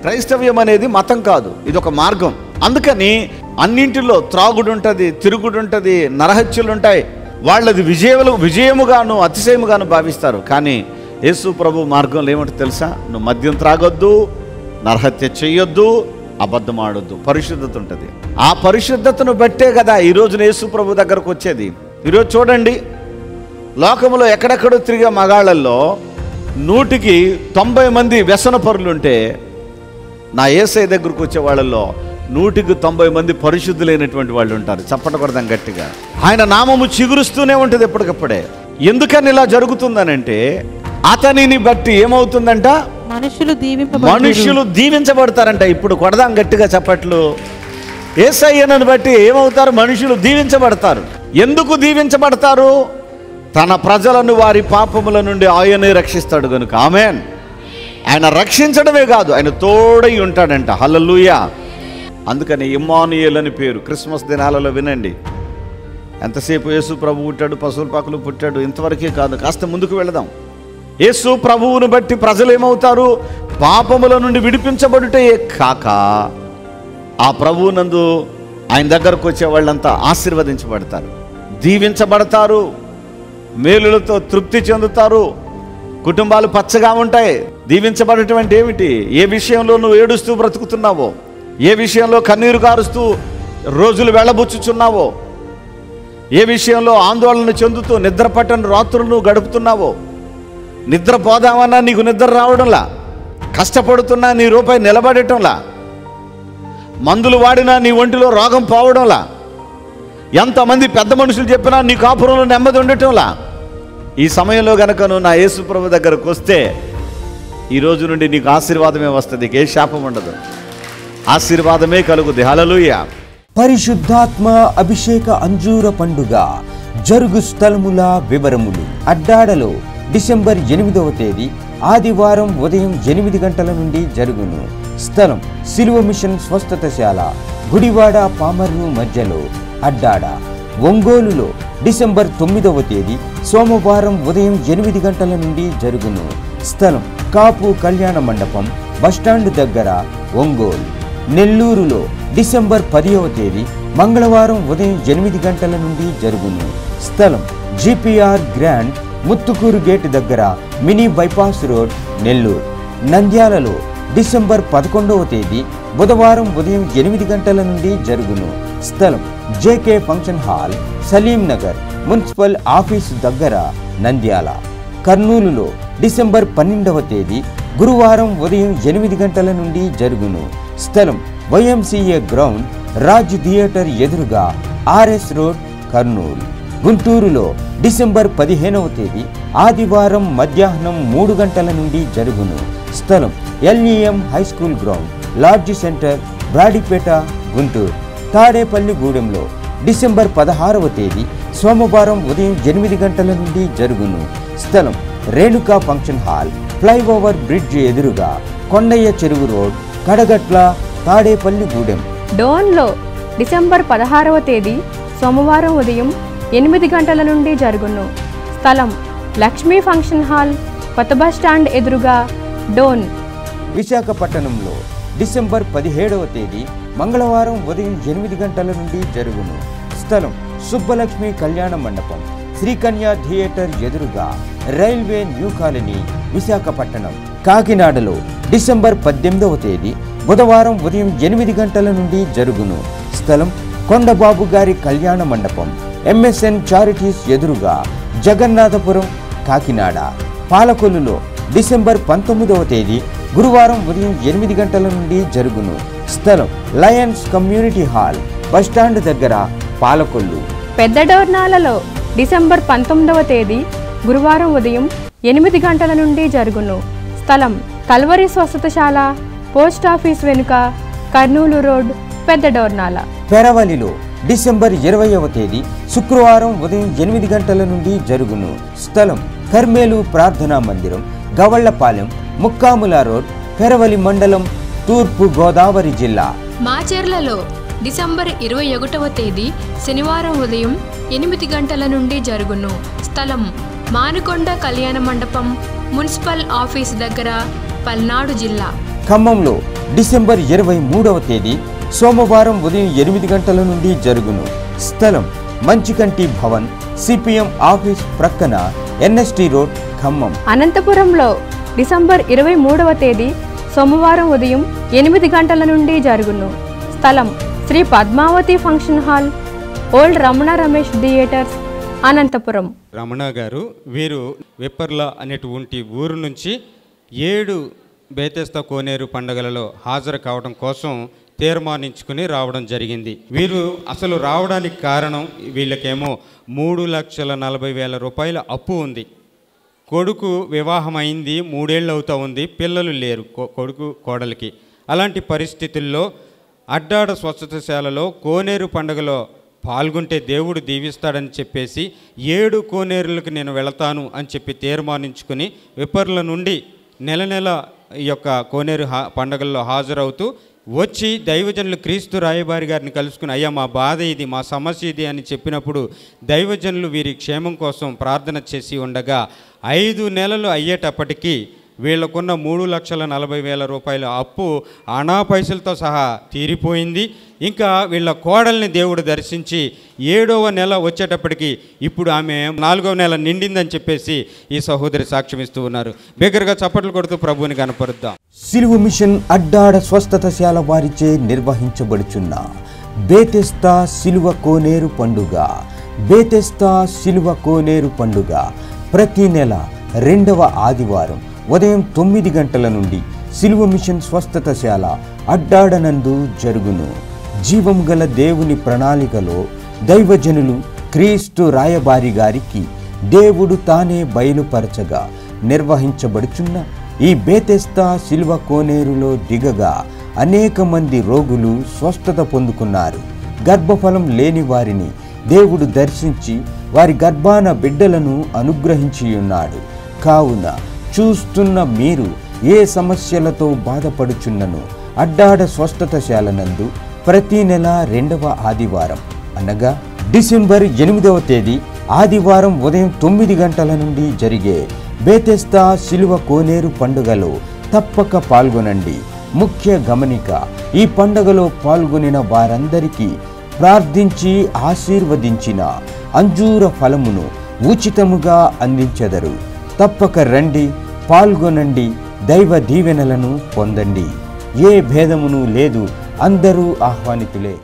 క్రైస్తవ్యం అనేది మతం కాదు, ఇది ఒక మార్గం. అందుకని అన్నింటిలో త్రాగుడు ఉంటుంది, తిరుగుడు ఉంటుంది, నరహత్యలు ఉంటాయి. వాళ్ళది విజయముగాను అతిశయముగాను భావిస్తారు. కానీ యేసు ప్రభు మార్గంలో ఏమంటే తెలుసా? నువ్వు మద్యం త్రాగొద్దు, నరహత్య చెయ్యొద్దు, అబద్ధం ఆడొద్దు, పరిశుద్ధత ఉంటుంది. ఆ పరిశుద్ధతను బట్టే కదా ఈరోజు యేసు ప్రభు దగ్గరకు వచ్చేది. ఈరోజు చూడండి, లోకంలో ఎక్కడెక్కడో తిరిగే మగాళ్ళల్లో 100కి 90 మంది వ్యసన పరులుంటే, నా యేసయ్య దగ్గరకు వచ్చే వాళ్ళల్లో 100కి 90 మంది పరిశుద్ధులైనటువంటి వాళ్ళు ఉంటారు. చప్పటకొడదాం గట్టిగా. ఆయన నామము చిగురుస్తూనే ఉంటుంది ఎప్పటికప్పుడే. ఎందుకని ఇలా జరుగుతుందనంటే, అతనిని బట్టి ఏమవుతుందంట? మనుషులు దీవించబడతారంట. ఇప్పుడు కొడదాం గట్టిగా చప్పట్లు. యేసయ్యను బట్టి ఏమవుతారు? మనుషులు దీవించబడతారు. ఎందుకు దీవించబడతారు? తన ప్రజలను వారి పాపముల నుండి ఆయనే రక్షిస్తాడు గనుక. ఆమేన్. ఆయన రక్షించడమే కాదు, ఆయన తోడై ఉంటాడంట. హల్లెలూయా. అందుకని ఇమ్మానుయేల్ అని పేరు. క్రిస్మస్ దినాలలో వినండి, ఎంతసేపు యేసు ప్రభు పుట్టాడు, పశువుల పాకలు పుట్టాడు, ఇంతవరకే కాదు, కాస్త ముందుకు వెళదాం. యేసు ప్రభువును బట్టి ప్రజలు ఏమవుతారు? పాపముల నుండి విడిపించబడుటే కాక ఆ ప్రభువునందు ఆయన దగ్గరకు వచ్చే వాళ్ళంతా ఆశీర్వదించబడతారు, దీవించబడతారు, మేలులతో తృప్తి చెందుతారు, కుటుంబాలు పచ్చగా ఉంటాయి. దీవించబడటం అంటే ఏమిటి? ఏ విషయంలో నువ్వు ఏడుస్తూ బ్రతుకుతున్నావో, ఏ విషయంలో కన్నీరు కారుస్తూ రోజులు వెళ్ళబుచ్చుచున్నావో, ఏ విషయంలో ఆందోళన చెందుతూ నిద్ర పట్టని రాత్రులు నువ్వు గడుపుతున్నావో, నిద్రపోదామన్నా నీకు నిద్ర రావడంలా, కష్టపడుతున్నా నీ రూపాయి నిలబడటంలా, మందులు వాడినా నీ ఒంటిలో రోగం పోవడంలా, ఎంతమంది పెద్ద మనుషులు చెప్పినా నీ కాపురంలో నెమ్మది ఉండటంలా, ఈ సమయంలో గనక నువ్వు నా యేసు ప్రభు దగ్గరకు వస్తే ఈ రోజు నుండి నీకు ఆశీర్వాదమే వస్తుంది. ఏ శాపం ఉండదు, ఆశీర్వాదమే కలుగుద్ది. హల్లెలూయా. పరిశుద్ధాత్మ అభిషేక అంజూర పండుగ జరుగు స్థలముల వివరములు. అడ్డాడలో డిసెంబర్ 8వ తేదీ ఆదివారం ఉదయం 8 గంటల నుండి జరుగును. స్థలం సిలువ మిషన్ స్వస్థతశాల, గుడివాడ పామర్రు మధ్యలో, అడ్డాడ. ఒంగోలులో డిసెంబర్ 9వ తేదీ సోమవారం ఉదయం 8 గంటల నుండి జరుగును. స్థలం కాపు కళ్యాణ మండపం, బస్టాండ్ దగ్గర, ఒంగోలు. నెల్లూరులో డిసెంబర్ 10వ తేదీ మంగళవారం ఉదయం 8 గంటల నుండి జరుగును. స్థలం జిపిఆర్ గ్రాండ్, ముత్తుకూరు గేట్ దగ్గర, మినీ బైపాస్ రోడ్, నెల్లూరు. నంద్యాలలో డిసెంబర్ 11వ తేదీ బుధవారం ఉదయం 8 గంటల నుండి జరుగును. స్థలం JK function hall, Salim Nagar, municipal office దగ్గర, నంద్యాల. కర్నూలులో డిసెంబర్ 12వ తేదీ గురువారం ఉదయం 8 గంటల నుండి జరుగును. స్థలం వైఎంసీఏ గ్రౌండ్, రాజ్ థియేటర్ ఎదురుగా, ఆర్ఎస్ రోడ్, కర్నూలు. గుంటూరులో డిసెంబర్ 15వ తేదీ ఆదివారం మధ్యాహ్నం 3 గంటల నుండి జరుగును. స్థలం LEM high school ground, lodge centre, Brodipet, Guntur. తాడేపల్లిగూడెంలో డిసెంబర్ 16వ తేదీ సోమవారం ఉదయం 8 గంటల నుండి జరుగును. స్థలం Renuka function hall, flyover bridge ఎదురుగా, కొండయ్య చెరువు రోడ్, కడగట్ల, తాడేపల్లిగూడెం. డోన్లో డిసెంబర్ 16వ తేదీ సోమవారం ఉదయం 8 గంటల నుండి జరుగును. స్థలం లక్ష్మీ ఫంక్షన్ హాల్, కొత్త బస్టాండ్ ఎదురుగా, డోన్. విశాఖపట్నంలో డిసెంబర్ 17వ తేదీ మంగళవారం ఉదయం 8 గంటల నుండి జరుగును. స్థలం సుబ్బలక్ష్మి కళ్యాణ మండపం, శ్రీకన్య థియేటర్ ఎదురుగా, రైల్వే న్యూ కాలనీ, విశాఖపట్నం. కాకినాడలో డిసెంబర్ 18వ తేదీ బుధవారం ఉదయం 8 గంటల నుండి జరుగును. స్థలం కొండబాబు గారి కళ్యాణ మండపం, ఎంఎస్ఎన్ చారిటీస్ ఎదురుగా, జగన్నాథపురం, కాకినాడ. పాలకొల్లులో డిసెంబర్ 19వ తేదీ గురువారం ఉదయం 8 గంటల నుండి జరుగును. స్థలం లయన్స్ కమ్యూనిటీ హాల్, బస్టాండ్ దగ్గర, పాలకొల్లు. పెద్ద డోర్నాలలో డిసెంబర్ 19వ తేదీ గురువారం ఉదయం 8 గంటల నుండి జరుగును. స్థలం కల్వరి స్వస్థతశాల, పోస్ట్ ఆఫీస్ వెనుక, కర్నూలు రోడ్, పెద్ద డోర్నాల. పెరవలిలో డిసెంబర్ 20వ తేదీ శుక్రవారం ఉదయం 8 గంటల నుండి జరుగును. స్థలం కర్మేలు ప్రార్థనా మందిరం, గవళ్లపాలెం, ముక్కాముల రోడ్, పెరవలి మండలం, తూర్పు గోదావరి జిల్లా. మాచెర్లలో డిసెంబర్ 21వ తేదీ శనివారం ఉదయం 8 గంటల నుండి జరుగును. స్థలం మానుకొండ కళ్యాణ మండపం, మున్సిపల్ ఆఫీస్ దగ్గర, పల్నాడు జిల్లా. ఖమ్మంలో డిసెంబర్ 23వ తేదీ సోమవారం ఉదయం 8 గంటల నుండి జరుగును. స్థలం మంచికంటి భవన్, సిపిఎం ఆఫీస్ ప్రక్కన, ఎన్ఎస్టి రోడ్, ఖమ్మం. అనంతపురంలో డిసెంబర్ 23వ తేదీ సోమవారం ఉదయం 8 గంటల నుండి జరుగును. స్థలం Shri Padmavathi function hall, old Ramana Ramesh theatres, Anantapur. Ramana గారు వీరు విప్పర్ల అనేటువంటి ఊరు నుంచి 7 బేతెస్తా కోనేరు పండుగలలో హాజరు కావడం కోసం తీర్మానించుకుని రావడం జరిగింది. వీరు అసలు రావడానికి కారణం, వీళ్ళకేమో 3,40,000 రూపాయల అప్పు ఉంది. కొడుకు వివాహం అయింది, 3 ఏళ్ళు అవుతా ఉంది, పిల్లలు లేరు కొడుకు కోడలికి. అలాంటి పరిస్థితుల్లో అడ్డాడ స్వచ్ఛతశాలలో కోనేరు పండుగలో పాల్గొంటే దేవుడు దీవిస్తాడని చెప్పేసి 7 కోనేరులకు నేను వెళతాను అని చెప్పి తీర్మానించుకుని విప్పర్ల నుండి నెల ఈ యొక్క కోనేరు పండుగల్లో హాజరవుతూ వచ్చి దైవజనులు క్రీస్తు రాయబారి గారిని కలుసుకుని, అయ్యా మా బాధ ఇది, మా సమస్య ఇది అని చెప్పినప్పుడు దైవజనులు వీరి క్షేమం కోసం ప్రార్థన చేసి ఉండగా 5 నెలలు అయ్యేటప్పటికీ వీళ్ళకున్న 3,40,000 రూపాయల అప్పు అనా పైసలతో సహా తీరిపోయింది. ఇంకా వీళ్ళ కోడల్ని దేవుడు దర్శించి 7వ నెల వచ్చేటప్పటికి ఇప్పుడు ఆమె 4వ నెల నిండిందని చెప్పేసి ఈ సహోదరి సాక్ష్యం ఇస్తూ ఉన్నారు. బిగ్గరగా చప్పట్లు కొడుతూ ప్రభువుని కనపరుద్దాం. సిలువ మిషన్ అడ్డాడ స్వస్థతశాల వారిచే నిర్వహించబడుచున్న బేతెస్తా సిలువ కోనేరు పండుగ. బేతెస్తా సిలువ కోనేరు పండుగ ప్రతి నెల 2వ ఆదివారం ఉదయం 9 గంటల నుండి సిలువ మిషన్ స్వస్థతశాల అడ్డాడనందు జరుగును. జీవం గల దేవుని ప్రణాళికలో దైవజనులు క్రీస్తు రాయబారి గారికి దేవుడు తానే బయలుపరచగా నిర్వహించబడుచున్న ఈ బేతెస్తా సిలువ కోనేరులో దిగగా అనేక మంది రోగులు స్వస్థత పొందుకున్నారు. గర్భఫలం లేని వారిని దేవుడు దర్శించి వారి గర్భాన బిడ్డలను అనుగ్రహించి ఉన్నాడు. కావున చూస్తున్న మీరు ఏ సమస్యలతో బాధపడుచున్నను అడ్డాడ స్వస్థతశాలనందు ప్రతి నెల 2వ ఆదివారం అనగా డిసెంబర్ 8వ తేదీ ఆదివారం ఉదయం 9 గంటల నుండి జరిగే బేతెస్తా సిలువ కోనేరు పండుగలో తప్పక పాల్గొనండి. ముఖ్య గమనిక, ఈ పండుగలో పాల్గొనిన వారందరికీ ప్రార్థించి ఆశీర్వదించిన అంజూర ఫలమును ఉచితముగా అందించెదరు. తప్పక రండి, పాల్గొనండి, దైవ దీవెనలను పొందండి. ఏ భేదమును లేదు, అందరూ ఆహ్వానితులే.